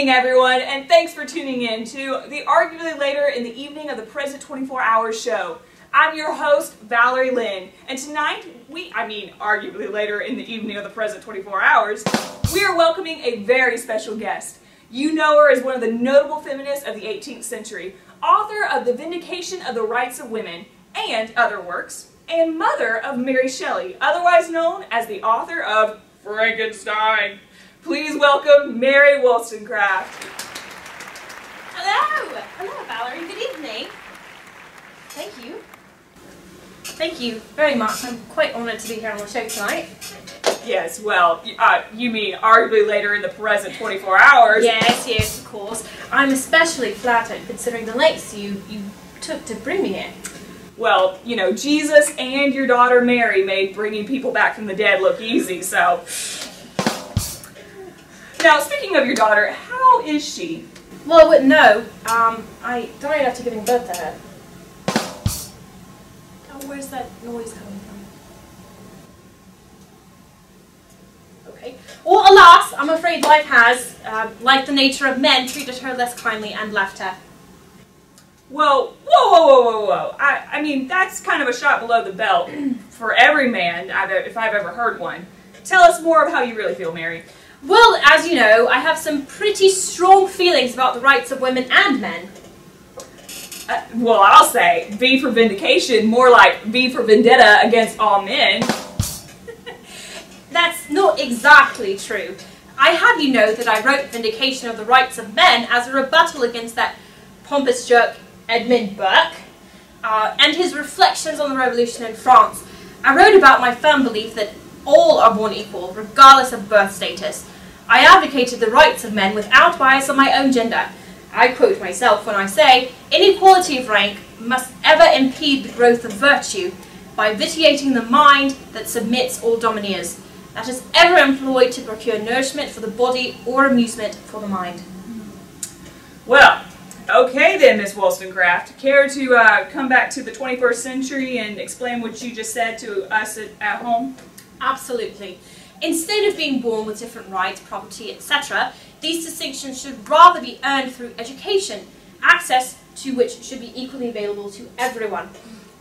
evening, everyone, and thanks for tuning in to the Arguably Later in the Evening of the Present 24 Hours show. I'm your host, Valerie Lynn, and tonight, arguably later in the evening of the present 24 hours, we are welcoming a very special guest. You know her as one of the notable feminists of the 18th century, author of The Vindication of the Rights of Women and Other Works, and mother of Mary Shelley, otherwise known as the author of Frankenstein. Please welcome Mary Wollstonecraft. Hello! Hello, Valerie. Good evening. Thank you. Thank you very much. I'm quite honoured to be here on the show tonight. Yes, well, you mean arguably later in the present 24 hours. Yes, of course. I'm especially flattered considering the lengths you took to bring me here. Well, you know, Jesus and your daughter Mary made bringing people back from the dead look easy, so... Now, speaking of your daughter, how is she? Well, I wouldn't know. I died after giving birth to her. Oh, where's that noise coming from? Okay. Well, alas, I'm afraid life has, like the nature of men, treated her less kindly and left her. Well, whoa. I mean, that's kind of a shot below the belt for every man, if I've ever heard one. Tell us more of how you really feel, Mary. Well, as you know, I have some pretty strong feelings about the rights of women and men. Well, I'll say, V for vindication, more like V for vendetta against all men. That's not exactly true. I have you know that I wrote Vindication of the Rights of Men as a rebuttal against that pompous jerk Edmund Burke, and his reflections on the revolution in France. I wrote about my firm belief that all are born equal, regardless of birth status. I advocated the rights of men without bias on my own gender. I quote myself when I say, inequality of rank must ever impede the growth of virtue by vitiating the mind that submits all domineers, that is ever employed to procure nourishment for the body or amusement for the mind. Well, okay then, Miss Wollstonecraft. Care to come back to the 21st century and explain what you just said to us at home? Absolutely. Instead of being born with different rights, property, etc., these distinctions should rather be earned through education, access to which should be equally available to everyone.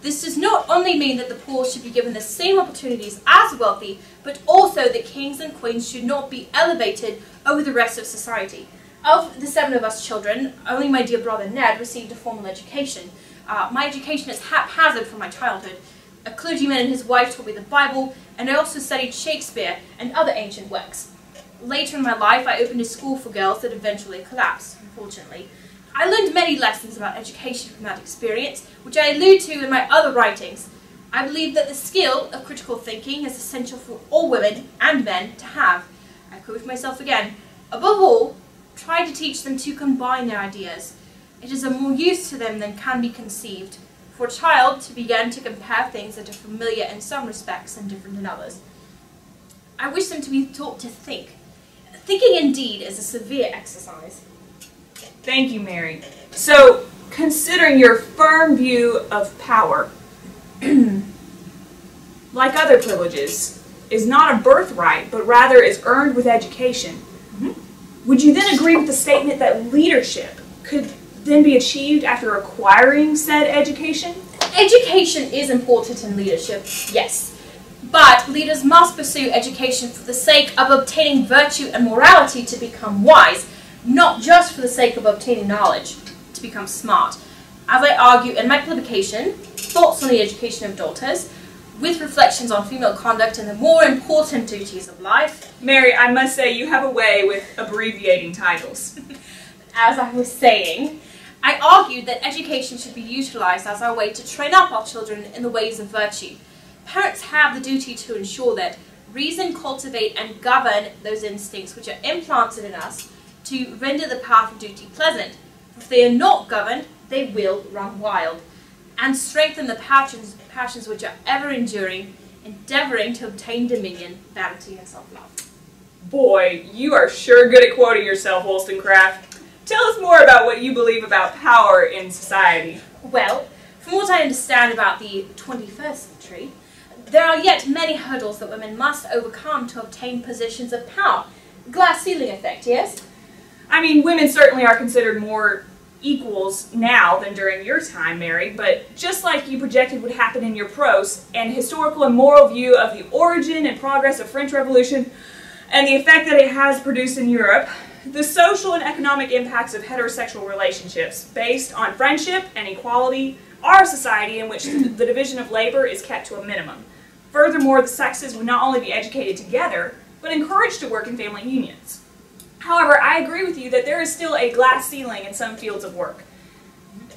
This does not only mean that the poor should be given the same opportunities as the wealthy, but also that kings and queens should not be elevated over the rest of society. Of the 7 of us children, only my dear brother Ned received a formal education. My education is haphazard from my childhood. A clergyman and his wife taught me the Bible, and I also studied Shakespeare and other ancient works. Later in my life, I opened a school for girls that eventually collapsed, unfortunately. I learned many lessons about education from that experience, which I allude to in my other writings. I believe that the skill of critical thinking is essential for all women and men to have. I quote myself again, above all, try to teach them to combine their ideas. It is of more use to them than can be conceived. For a child to begin to compare things that are familiar in some respects and different in others. I wish them to be taught to think. Thinking indeed is a severe exercise. Thank you, Mary. So, considering your firm view of power, like other privileges, is not a birthright, but rather is earned with education, would you then agree with the statement that leadership could then be achieved after acquiring said education? Education is important in leadership, yes. But leaders must pursue education for the sake of obtaining virtue and morality to become wise, not just for the sake of obtaining knowledge to become smart. As I argue in my publication, Thoughts on the Education of Daughters, with reflections on female conduct and the more important duties of life. Mary, I must say you have a way with abbreviating titles. As I was saying, I argued that education should be utilized as our way to train up our children in the ways of virtue. Parents have the duty to ensure that reason, cultivate and govern those instincts which are implanted in us to render the path of duty pleasant. If they are not governed, they will run wild, and strengthen the passions which are ever enduring, endeavoring to obtain dominion, vanity and self-love. Boy, you are sure good at quoting yourself, Wollstonecraft. Tell us more about what you believe about power in society. Well, from what I understand about the 21st century, there are yet many hurdles that women must overcome to obtain positions of power. Glass ceiling effect, yes? I mean, women certainly are considered more equals now than during your time, Mary, but just like you projected would happen in your prose, and historical and moral view of the origin and progress of French Revolution and the effect that it has produced in Europe, the social and economic impacts of heterosexual relationships based on friendship and equality are a society in which the division of labor is kept to a minimum. Furthermore, the sexes would not only be educated together, but encouraged to work in family unions. However, I agree with you that there is still a glass ceiling in some fields of work.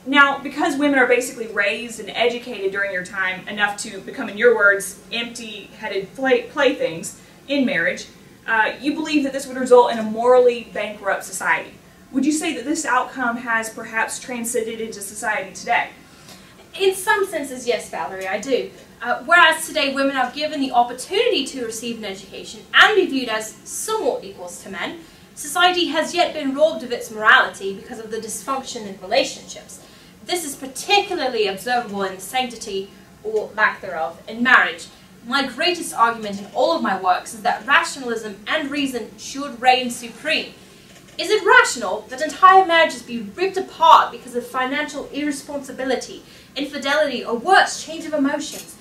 Now, because women are basically raised and educated during your time enough to become, in your words, empty-headed playthings in marriage, you believe that this would result in a morally bankrupt society. Would you say that this outcome has perhaps transcended into society today? In some senses, yes, Valerie, I do. Whereas today women are given the opportunity to receive an education and be viewed as somewhat equals to men, society has yet been robbed of its morality because of the dysfunction in relationships. This is particularly observable in the sanctity, or lack thereof, in marriage. My greatest argument in all of my works is that rationalism and reason should reign supreme. Is it rational that entire marriages be ripped apart because of financial irresponsibility, infidelity, or worse, change of emotions?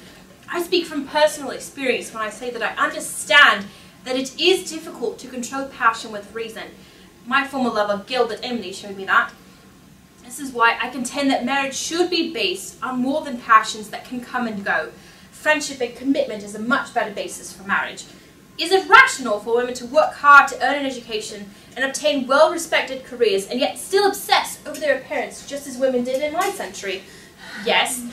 I speak from personal experience when I say that I understand that it is difficult to control passion with reason. My former lover, Gilbert Emily, showed me that. This is why I contend that marriage should be based on more than passions that can come and go. Friendship and commitment is a much better basis for marriage. Is it rational for women to work hard to earn an education and obtain well-respected careers and yet still obsess over their appearance just as women did in my century? Yes.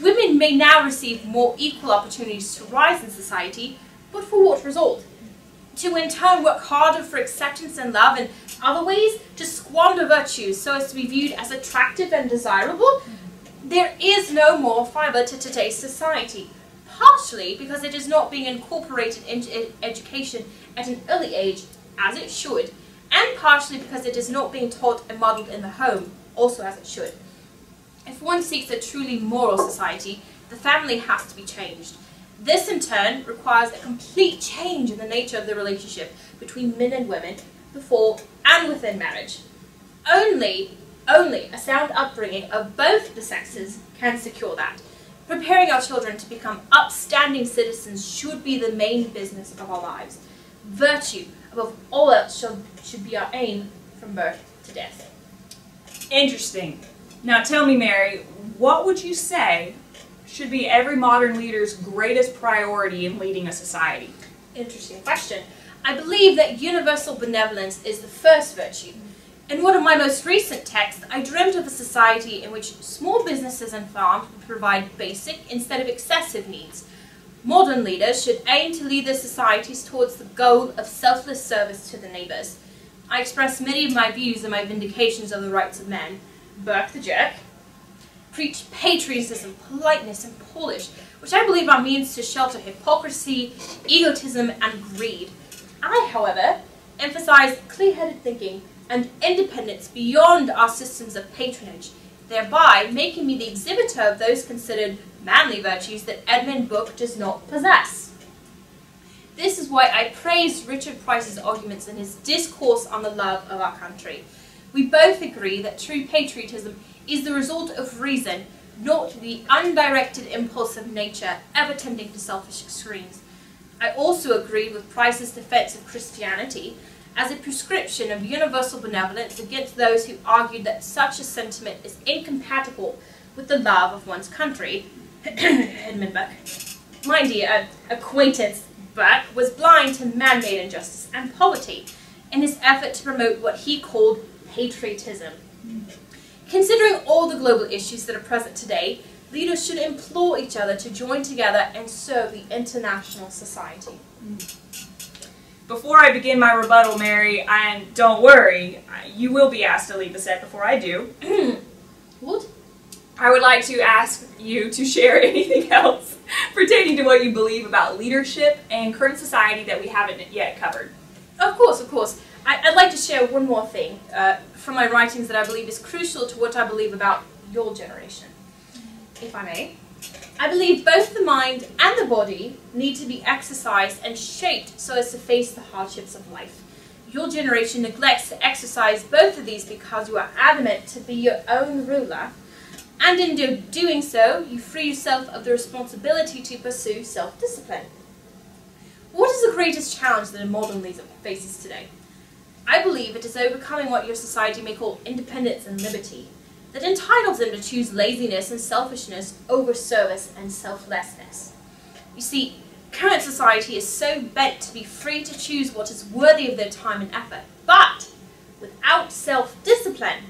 Women may now receive more equal opportunities to rise in society, but for what result? To in turn work harder for acceptance and love, and other ways to squander virtues so as to be viewed as attractive and desirable? There is no more fibre to today's society, partially because it is not being incorporated into education at an early age as it should, and partially because it is not being taught and modelled in the home, also as it should. If one seeks a truly moral society, the family has to be changed. This in turn requires a complete change in the nature of the relationship between men and women before and within marriage. Only a sound upbringing of both the sexes can secure that. Preparing our children to become upstanding citizens should be the main business of our lives. Virtue, above all else, should be our aim from birth to death. Interesting. Now tell me, Mary, what would you say should be every modern leader's greatest priority in leading a society? Interesting question. I believe that universal benevolence is the first virtue. In one of my most recent texts, I dreamt of a society in which small businesses and farms would provide basic instead of excessive needs. Modern leaders should aim to lead their societies towards the goal of selfless service to the neighbours. I express many of my views in my vindications of the rights of men. Burke the Jerk preach patriotism, politeness, and polish, which I believe are means to shelter hypocrisy, egotism, and greed. I, however, emphasize clear-headed thinking and independence beyond our systems of patronage, thereby making me the exhibitor of those considered manly virtues that Edmund Burke does not possess. This is why I praised Richard Price's arguments in his Discourse on the Love of Our Country. We both agree that true patriotism is the result of reason, not the undirected impulse of nature ever tending to selfish extremes. I also agreed with Price's defense of Christianity as a prescription of universal benevolence against those who argued that such a sentiment is incompatible with the love of one's country. Edmund Burke. My dear acquaintance Burke was blind to man-made injustice and poverty in his effort to promote what he called patriotism. Considering all the global issues that are present today, leaders should implore each other to join together and serve the international society. Before I begin my rebuttal, Mary, and don't worry, you will be asked to leave the set before I do. What? I would like to ask you to share anything else pertaining to what you believe about leadership and current society that we haven't yet covered. Of course, of course. I'd like to share one more thing from my writings that I believe is crucial to what I believe about your generation, if I may. I believe both the mind and the body need to be exercised and shaped so as to face the hardships of life. Your generation neglects to exercise both of these because you are adamant to be your own ruler, and in doing so, you free yourself of the responsibility to pursue self-discipline. What is the greatest challenge that a modern leader faces today? I believe it is overcoming what your society may call independence and liberty, that entitles them to choose laziness and selfishness over service and selflessness. You see, current society is so bent to be free to choose what is worthy of their time and effort, but without self-discipline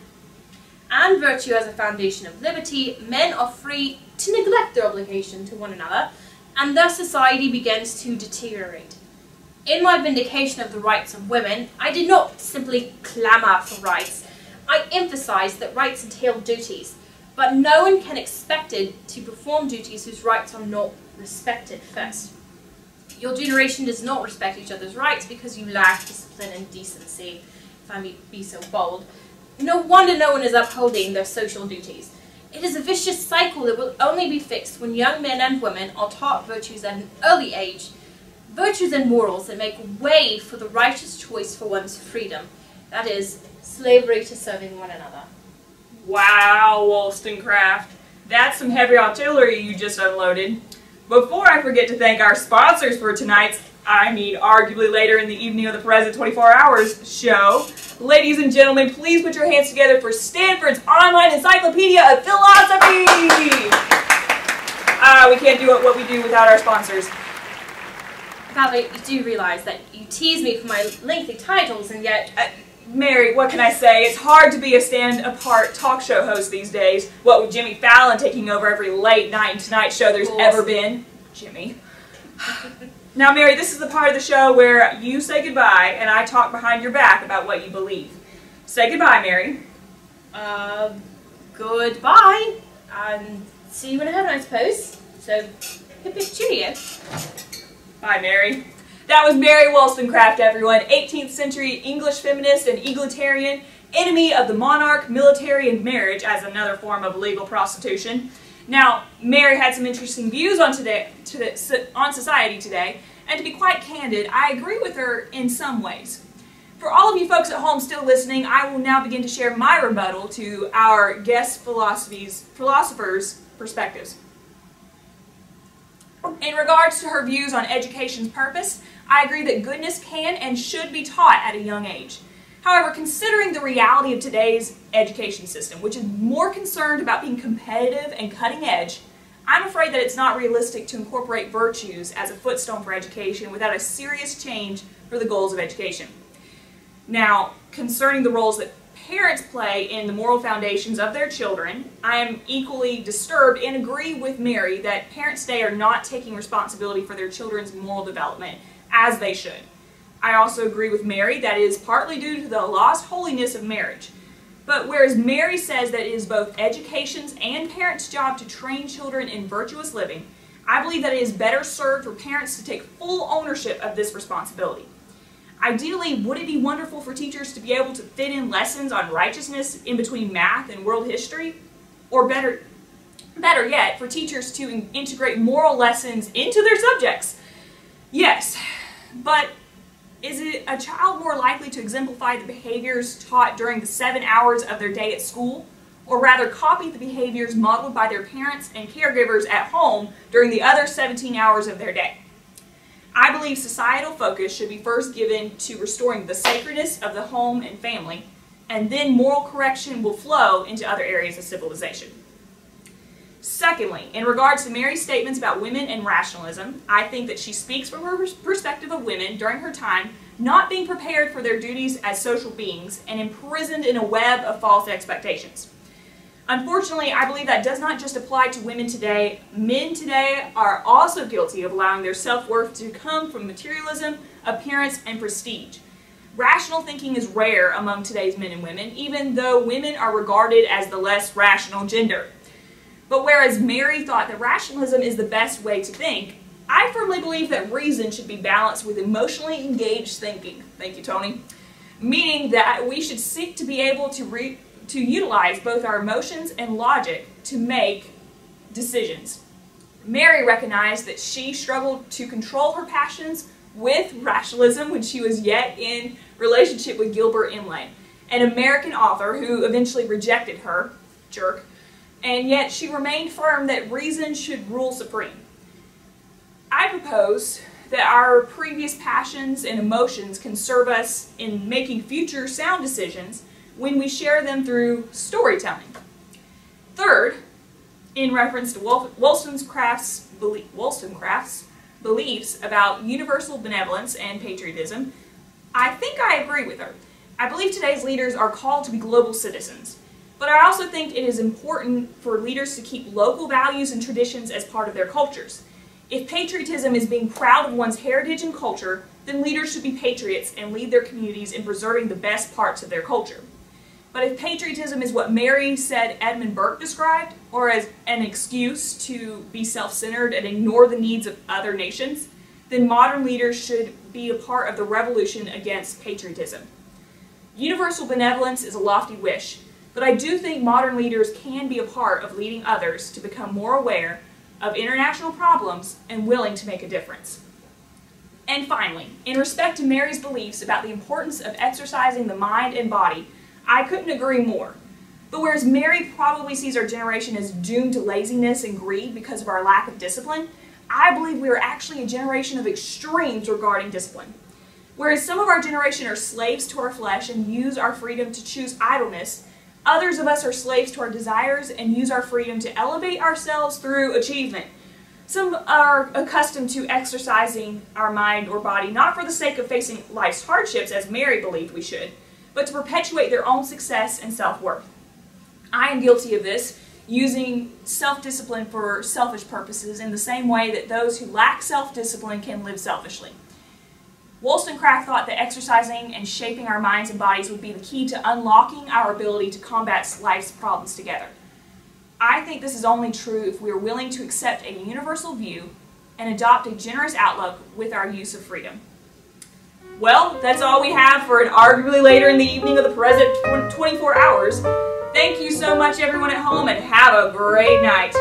and virtue as a foundation of liberty, men are free to neglect their obligation to one another, and thus society begins to deteriorate. In my vindication of the rights of women, I did not simply clamour for rights. I emphasised that rights entail duties, but no one can be expected to perform duties whose rights are not respected first. Your generation does not respect each other's rights because you lack discipline and decency, if I may be so bold. No wonder no one is upholding their social duties. It is a vicious cycle that will only be fixed when young men and women are taught virtues at an early age, virtues and morals that make way for the righteous choice for one's freedom, that is, slavery to serving one another. Wow, Wollstonecraft. That's some heavy artillery you just unloaded. Before I forget to thank our sponsors for tonight's, arguably later in the evening of the present 24 hours show. Ladies and gentlemen, please put your hands together for Stanford's online encyclopedia of philosophy! We can't do what we do without our sponsors. Valerie, you do realise that you tease me for my lengthy titles, and yet... Mary, what can I say? It's hard to be a stand-apart talk show host these days. What with Jimmy Fallon taking over every late night and tonight show there's ever been. Jimmy. Now, Mary, this is the part of the show where you say goodbye and I talk behind your back about what you believe. Say goodbye, Mary. Goodbye. See you in heaven, I suppose. So, hip hip cheerio. Bye, Mary. That was Mary Wollstonecraft, everyone, 18th century English feminist and egalitarian, enemy of the monarch, military, and marriage as another form of legal prostitution. Now, Mary had some interesting views on society today, and to be quite candid, I agree with her in some ways. For all of you folks at home still listening, I will now begin to share my rebuttal to our guest philosophers' perspectives. In regards to her views on education's purpose, I agree that goodness can and should be taught at a young age. However, considering the reality of today's education system, which is more concerned about being competitive and cutting edge, I'm afraid that it's not realistic to incorporate virtues as a footstone for education without a serious change for the goals of education. Now, concerning the roles that parents play in the moral foundations of their children, I am equally disturbed and agree with Mary that parents today are not taking responsibility for their children's moral development as they should. I also agree with Mary that it is partly due to the lost holiness of marriage. But whereas Mary says that it is both education's and parents' job to train children in virtuous living, I believe that it is better served for parents to take full ownership of this responsibility. Ideally, would it be wonderful for teachers to be able to fit in lessons on righteousness in between math and world history? Or better yet, for teachers to integrate moral lessons into their subjects? Yes, but is a child more likely to exemplify the behaviors taught during the 7 hours of their day at school, or rather copy the behaviors modeled by their parents and caregivers at home during the other 17 hours of their day? I believe societal focus should be first given to restoring the sacredness of the home and family, and then moral correction will flow into other areas of civilization. Secondly, in regards to Mary's statements about women and rationalism, I think that she speaks from her perspective of women during her time not being prepared for their duties as social beings and imprisoned in a web of false expectations. Unfortunately, I believe that does not just apply to women today. Men today are also guilty of allowing their self-worth to come from materialism, appearance, and prestige. Rational thinking is rare among today's men and women, even though women are regarded as the less rational gender. But whereas Mary thought that rationalism is the best way to think, I firmly believe that reason should be balanced with emotionally engaged thinking. Thank you, Tony. Meaning that we should seek to be able to utilize both our emotions and logic to make decisions. Mary recognized that she struggled to control her passions with rationalism when she was yet in relationship with Gilbert Imlay, an American author who eventually rejected her, jerk, and yet she remained firm that reason should rule supreme. I propose that our previous passions and emotions can serve us in making future sound decisions when we share them through storytelling. Third, in reference to Wollstonecraft's beliefs about universal benevolence and patriotism, I think I agree with her. I believe today's leaders are called to be global citizens, but I also think it is important for leaders to keep local values and traditions as part of their cultures. If patriotism is being proud of one's heritage and culture, then leaders should be patriots and lead their communities in preserving the best parts of their culture. But if patriotism is what Mary said Edmund Burke described, or as an excuse to be self-centered and ignore the needs of other nations, then modern leaders should be a part of the revolution against patriotism. Universal benevolence is a lofty wish, but I do think modern leaders can be a part of leading others to become more aware of international problems and willing to make a difference. And finally, in respect to Mary's beliefs about the importance of exercising the mind and body, I couldn't agree more. But whereas Mary probably sees our generation as doomed to laziness and greed because of our lack of discipline, I believe we are actually a generation of extremes regarding discipline. Whereas some of our generation are slaves to our flesh and use our freedom to choose idleness, others of us are slaves to our desires and use our freedom to elevate ourselves through achievement. Some are accustomed to exercising our mind or body not for the sake of facing life's hardships, as Mary believed we should, but to perpetuate their own success and self-worth. I am guilty of this, using self-discipline for selfish purposes in the same way that those who lack self-discipline can live selfishly. Wollstonecraft thought that exercising and shaping our minds and bodies would be the key to unlocking our ability to combat life's problems together. I think this is only true if we are willing to accept a universal view and adopt a generous outlook with our use of freedom. Well, that's all we have for an arguably later in the evening of the present 24 hours. Thank you so much, everyone at home, and have a great night.